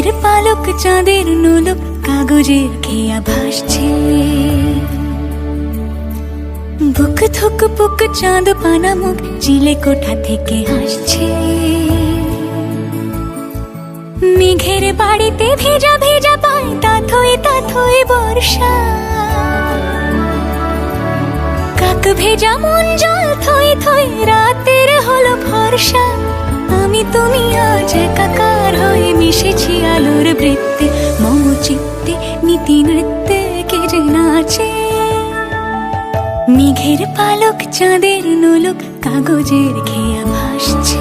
মেঘের পালক চাঁদের নোলক কাগজের খেয়া ভাসছে। বুক থুক পুক চাঁদ পানা মুখ চিলে কোঠা থেকে হাসছে। মেঘের বাড়িতে ভেজা ভেজা পায় তাথই বর্ষা। কাক ভেজা মন জল থই থই রাতের হলো ভরসা। আমি তুমি আজ একাকার হয়ে মিশেছি আলোর বৃত্তে, মম চিত্তে নীতি নৃত্যে কে যে নাচে। মেঘের পালক চাঁদের নোলক কাগজের খেয়া ভাসছে।